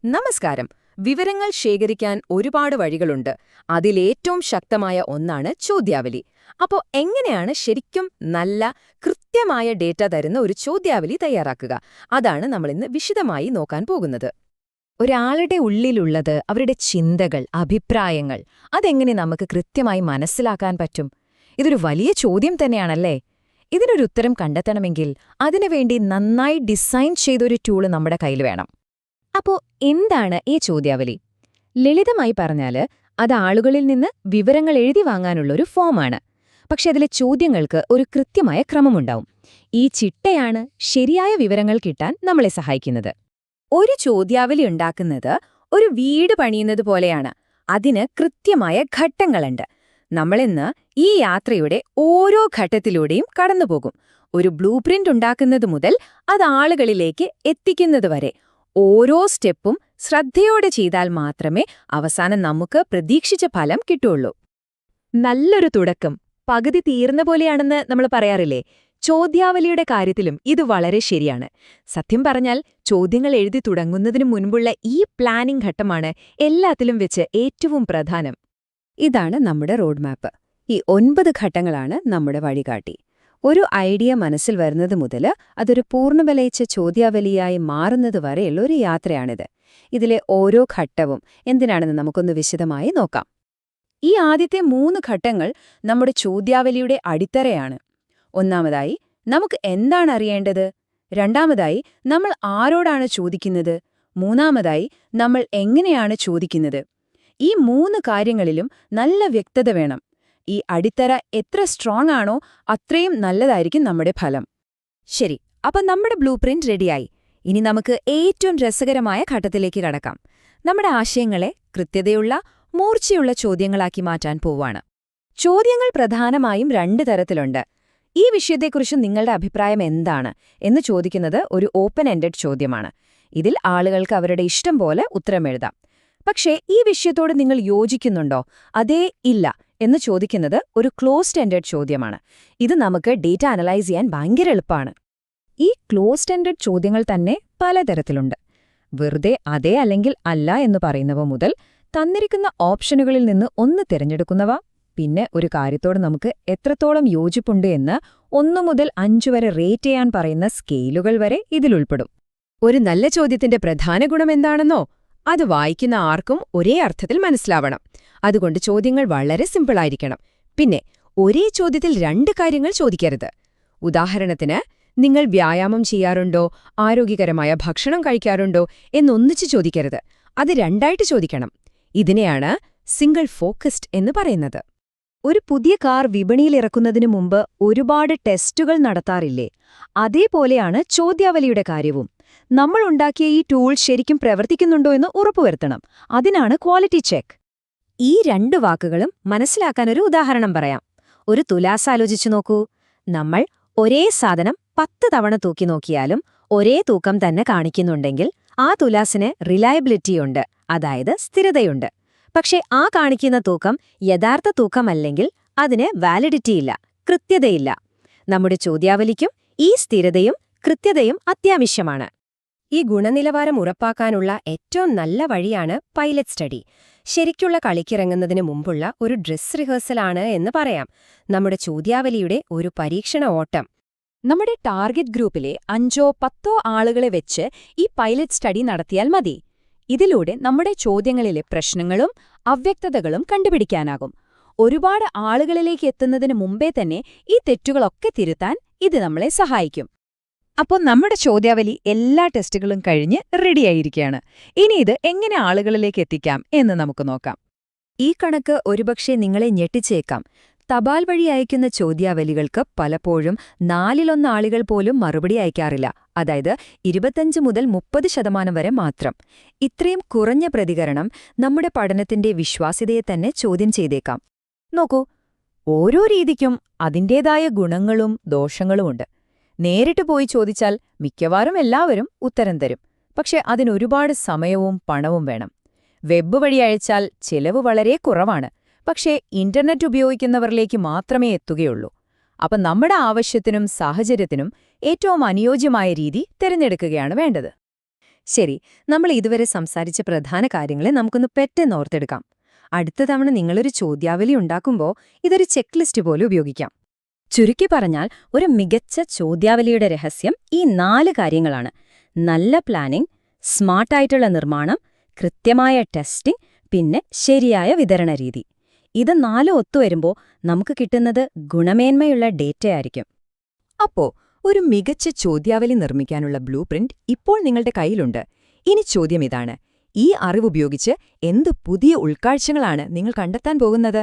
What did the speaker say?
നമസ്കാരം. വിവരങ്ങൾ ശേഖരിക്കാൻ ഒരുപാട് വഴികളുണ്ട്. അതിലേറ്റവും ശക്തമായ ഒന്നാണ് ചോദ്യാവലി. അപ്പോ എങ്ങനെയാണ് ശരിക്കും നല്ല, കൃത്യമായ ഡേറ്റ തരുന്ന ഒരു ചോദ്യാവലി തയ്യാറാക്കുക? അതാണ് നമ്മളിന്ന് വിശദമായി നോക്കാൻ പോകുന്നത്. ഒരാളുടെ ഉള്ളിലുള്ളത്, അവരുടെ ചിന്തകൾ, അഭിപ്രായങ്ങൾ, അതെങ്ങനെ നമുക്ക് കൃത്യമായി മനസ്സിലാക്കാൻ പറ്റും? ഇതൊരു വലിയ ചോദ്യം തന്നെയാണല്ലേ? ഇതിനൊരു ഉത്തരം കണ്ടെത്തണമെങ്കിൽ അതിനുവേണ്ടി നന്നായി ഡിസൈൻ ചെയ്തൊരു ടൂള് നമ്മുടെ കയ്യിൽ വേണം. അപ്പോ എന്താണ് ഈ ചോദ്യാവലി? ലളിതമായി പറഞ്ഞാല് അത് ആളുകളിൽ നിന്ന് വിവരങ്ങൾ എഴുതി വാങ്ങാനുള്ളൊരു ഫോമാണ്. പക്ഷെ അതിലെ ചോദ്യങ്ങൾക്ക് ഒരു കൃത്യമായ ക്രമമുണ്ടാവും. ഈ ചിട്ടയാണ് ശരിയായ വിവരങ്ങൾ കിട്ടാൻ നമ്മളെ സഹായിക്കുന്നത്. ഒരു ചോദ്യാവലി ഉണ്ടാക്കുന്നത് ഒരു വീട് പണിയുന്നത് പോലെയാണ്. അതിന് കൃത്യമായ ഘട്ടങ്ങളുണ്ട്. നമ്മളിന്ന് ഈ യാത്രയുടെ ഓരോ ഘട്ടത്തിലൂടെയും കടന്നുപോകും. ഒരു ബ്ലൂ പ്രിന്റ് ഉണ്ടാക്കുന്നത് മുതൽ അത് ആളുകളിലേക്ക് എത്തിക്കുന്നതുവരെ ഓരോ സ്റ്റെപ്പും ശ്രദ്ധയോടെ ചെയ്താൽ മാത്രമേ അവസാനം നമുക്ക് പ്രതീക്ഷിച്ച ഫലം കിട്ടുള്ളൂ. നല്ലൊരു തുടക്കം പകുതി തീർന്ന പോലെയാണെന്ന് നമ്മൾ പറയാറില്ലേ? ചോദ്യാവലിയുടെ കാര്യത്തിലും ഇത് വളരെ ശരിയാണ്. സത്യം പറഞ്ഞാൽ ചോദ്യങ്ങൾ എഴുതി തുടങ്ങുന്നതിനു മുൻപുള്ള ഈ പ്ലാനിംഗ് ഘട്ടമാണ് എല്ലാത്തിലും വെച്ച് ഏറ്റവും പ്രധാനം. ഇതാണ് നമ്മുടെ റോഡ് മാപ്പ്. ഈ 9 ഘട്ടങ്ങളാണ് നമ്മുടെ വഴികാട്ടി. ഒരു ഐഡിയ മനസ്സിൽ വരുന്നത് മുതൽ അതൊരു പൂർണ്ണബലയിച്ച ചോദ്യാവലിയായി മാറുന്നതുവരെയുള്ള ഒരു യാത്രയാണിത്. ഇതിലെ ഓരോ ഘട്ടവും എന്തിനാണെന്ന് നമുക്കൊന്ന് വിശദമായി നോക്കാം. ഈ ആദ്യത്തെ 3 ഘട്ടങ്ങൾ നമ്മുടെ ചോദ്യാവലിയുടെ അടിത്തറയാണ്. ഒന്നാമതായി, നമുക്ക് എന്താണ് അറിയേണ്ടത്? രണ്ടാമതായി, നമ്മൾ ആരോടാണ് ചോദിക്കുന്നത്? മൂന്നാമതായി, നമ്മൾ എങ്ങനെയാണ് ചോദിക്കുന്നത്? ഈ 3 കാര്യങ്ങളിലും നല്ല വ്യക്തത വേണം. ഈ അടിത്തറ എത്ര സ്ട്രോങ് ആണോ അത്രയും നല്ലതായിരിക്കും നമ്മുടെ ഫലം. ശരി, അപ്പം നമ്മുടെ ബ്ലൂ പ്രിന്റ് റെഡിയായി. ഇനി നമുക്ക് ഏറ്റവും രസകരമായ ഘട്ടത്തിലേക്ക് കടക്കാം. നമ്മുടെ ആശയങ്ങളെ കൃത്യതയുള്ള, മൂർച്ചയുള്ള ചോദ്യങ്ങളാക്കി മാറ്റാൻ പോവാണ്. ചോദ്യങ്ങൾ പ്രധാനമായും 2 തരത്തിലുണ്ട്. ഈ വിഷയത്തെക്കുറിച്ച് നിങ്ങളുടെ അഭിപ്രായം എന്താണ് എന്ന് ചോദിക്കുന്നത് ഒരു ഓപ്പൺ എൻഡഡ് ചോദ്യമാണ്. ഇതിൽ ആളുകൾക്ക് അവരുടെ ഇഷ്ടം പോലെ ഉത്തരമെഴുതാം. പക്ഷേ ഈ വിഷയത്തോട് നിങ്ങൾ യോജിക്കുന്നുണ്ടോ? അതേ, ഇല്ല എന്ന് ചോദിക്കുന്നത് ഒരു ക്ലോസ്ഡ് എൻഡഡ് ചോദ്യമാണ്. ഇത് നമുക്ക് ഡേറ്റ അനലൈസ് ചെയ്യാൻ ഭയങ്കര എളുപ്പമാണ്. ഈ ക്ലോസ്ഡ് എൻഡഡ് ചോദ്യങ്ങൾ തന്നെ പലതരത്തിലുണ്ട്. വെറുതെ അതെ അല്ലെങ്കിൽ അല്ല എന്ന് പറയുന്നവ മുതൽ തന്നിരിക്കുന്ന ഓപ്ഷനുകളിൽ നിന്ന് ഒന്ന് തിരഞ്ഞെടുക്കുന്നവ, പിന്നെ ഒരു കാര്യത്തോട് നമുക്ക് എത്രത്തോളം യോജിപ്പുണ്ട് എന്ന് 1 മുതൽ 5 വരെ റേറ്റ് ചെയ്യാൻ പറയുന്ന സ്കെയിലുകൾ വരെ ഇതിലുൾപ്പെടും. ഒരു നല്ല ചോദ്യത്തിന്റെ പ്രധാന ഗുണം എന്താണെന്നോ? അത് വായിക്കുന്ന ആർക്കും ഒരേ അർത്ഥത്തിൽ മനസ്സിലാവണം. അതുകൊണ്ട് ചോദ്യങ്ങൾ വളരെ സിമ്പിളായിരിക്കണം. പിന്നെ ഒരേ ചോദ്യത്തിൽ 2 കാര്യങ്ങൾ ചോദിക്കരുത്. ഉദാഹരണത്തിന്, നിങ്ങൾ വ്യായാമം ചെയ്യാറുണ്ടോ, ആരോഗ്യകരമായ ഭക്ഷണം കഴിക്കാറുണ്ടോ എന്നൊന്നിച്ച് ചോദിക്കരുത്. അത് 2ആയിട്ട് ചോദിക്കണം. ഇതിനെയാണ് സിംഗിൾ ഫോക്കസ്ഡ് എന്ന് പറയുന്നത്. ഒരു പുതിയ കാർ വിപണിയിലിറക്കുന്നതിനു മുമ്പ് ഒരുപാട് ടെസ്റ്റുകൾ നടത്താറില്ലേ? അതേപോലെയാണ് ചോദ്യാവലിയുടെ കാര്യവും. നമ്മൾ ഉണ്ടാക്കിയ ഈ ടൂൾ ശരിക്കും പ്രവർത്തിക്കുന്നുണ്ടോ എന്ന് ഉറപ്പുവരുത്തണം. അതിനാണ് ക്വാളിറ്റി ചെക്ക്. ഈ 2 വാക്കുകളും മനസ്സിലാക്കാനൊരു ഉദാഹരണം പറയാം. ഒരു തുലാസ് ആലോചിച്ചു നോക്കൂ. നമ്മൾ ഒരേ സാധനം 10 തവണ തൂക്കി നോക്കിയാലും ഒരേ തൂക്കം തന്നെ കാണിക്കുന്നുണ്ടെങ്കിൽ ആ തുലാസിന് റിലയബിലിറ്റിയുണ്ട്, അതായത് സ്ഥിരതയുണ്ട്. പക്ഷേ ആ കാണിക്കുന്ന തൂക്കം യഥാർത്ഥ തൂക്കമല്ലെങ്കിൽ അതിന് വാലിഡിറ്റിയില്ല, കൃത്യതയില്ല. നമ്മുടെ ചോദ്യാവലിക്കും ഈ സ്ഥിരതയും കൃത്യതയും അത്യാവശ്യമാണ്. ഈ ഗുണനിലവാരം ഉറപ്പാക്കാനുള്ള ഏറ്റവും നല്ല വഴിയാണ് പൈലറ്റ് സ്റ്റഡി. ശരിക്കുള്ള കളിക്കിറങ്ങുന്നതിന് മുമ്പുള്ള ഒരു ഡ്രസ് റിഹേഴ്സലാണ് എന്ന് പറയാം. നമ്മുടെ ചോദ്യാവലിയുടെ ഒരു പരീക്ഷണ ഓട്ടം. നമ്മുടെ ടാർഗറ്റ് ഗ്രൂപ്പിലെ 5 or 10 ആളുകളെ വെച്ച് ഈ പൈലറ്റ് സ്റ്റഡി നടത്തിയാൽ മതി. ഇതിലൂടെ നമ്മുടെ ചോദ്യങ്ങളിലെ പ്രശ്നങ്ങളും അവ്യക്തതകളും കണ്ടുപിടിക്കാനാകും. ഒരുപാട് ആളുകളിലേക്ക് എത്തുന്നതിന് മുമ്പേ തന്നെ ഈ തെറ്റുകളൊക്കെ തിരുത്താൻ ഇത് നമ്മളെ സഹായിക്കും. അപ്പോൾ നമ്മുടെ ചോദ്യാവലി എല്ലാ ടെസ്റ്റുകളും കഴിഞ്ഞ് റെഡിയായിരിക്കുകയാണ്. ഇനി ഇത് എങ്ങനെ ആളുകളിലേക്ക് എത്തിക്കാം എന്ന് നമുക്ക് നോക്കാം. ഈ കണക്ക് ഒരുപക്ഷെ നിങ്ങളെ ഞെട്ടിച്ചേക്കാം. തപാൽ വഴി അയക്കുന്ന ചോദ്യാവലികൾക്ക് പലപ്പോഴും 4-1 ആളുകൾ പോലും മറുപടി അയക്കാറില്ല. അതായത് 25 മുതൽ 30% വരെ മാത്രം. ഇത്രയും കുറഞ്ഞ പ്രതികരണം നമ്മുടെ പഠനത്തിന്റെ വിശ്വാസ്യതയെ തന്നെ ചോദ്യം ചെയ്തേക്കാം. നോക്കൂ, ഓരോ രീതിക്കും അതിൻ്റേതായ ഗുണങ്ങളും ദോഷങ്ങളുമുണ്ട്. നേരിട്ട് പോയി ചോദിച്ചാൽ മിക്കവാറും എല്ലാവരും ഉത്തരം തരും. പക്ഷെ അതിനൊരുപാട് സമയവും പണവും വേണം. വെബ് വഴി അയച്ചാൽ ചെലവ് വളരെ കുറവാണ്. പക്ഷേ ഇന്റർനെറ്റ് ഉപയോഗിക്കുന്നവരിലേക്ക് മാത്രമേ എത്തുകയുള്ളൂ. അപ്പം നമ്മുടെ ആവശ്യത്തിനും സാഹചര്യത്തിനും ഏറ്റവും അനുയോജ്യമായ രീതി തിരഞ്ഞെടുക്കുകയാണ് വേണ്ടത്. ശരി, നമ്മൾ ഇതുവരെ സംസാരിച്ച പ്രധാന കാര്യങ്ങളെ നമുക്കൊന്ന് പെട്ടെന്ന് ഓർത്തെടുക്കാം. അടുത്ത തവണ നിങ്ങളൊരു ചോദ്യാവലി ഉണ്ടാക്കുമ്പോൾ ഇതൊരു ചെക്ക് ലിസ്റ്റ് പോലെ ഉപയോഗിക്കാം. ചുരുക്കി പറഞ്ഞാൽ ഒരു മികച്ച ചോദ്യാവലിയുടെ രഹസ്യം ഈ 4 കാര്യങ്ങളാണ്: നല്ല പ്ലാനിംഗ്, സ്മാർട്ടായിട്ടുള്ള നിർമ്മാണം, കൃത്യമായ ടെസ്റ്റിംഗ്, പിന്നെ ശരിയായ വിതരണ രീതി. ഇത് 4 ഒത്തുവരുമ്പോൾ നമുക്ക് കിട്ടുന്നത് ഗുണമേന്മയുള്ള ഡേറ്റയായിരിക്കും. അപ്പോ ഒരു മികച്ച ചോദ്യാവലി നിർമ്മിക്കാനുള്ള ബ്ലൂ പ്രിന്റ് ഇപ്പോൾ നിങ്ങളുടെ കയ്യിലുണ്ട്. ഇനി ചോദ്യം ഇതാണ്: ഈ അറിവുപയോഗിച്ച് എന്ത് പുതിയ ഉൾക്കാഴ്ചകളാണ് നിങ്ങൾ കണ്ടെത്താൻ പോകുന്നത്?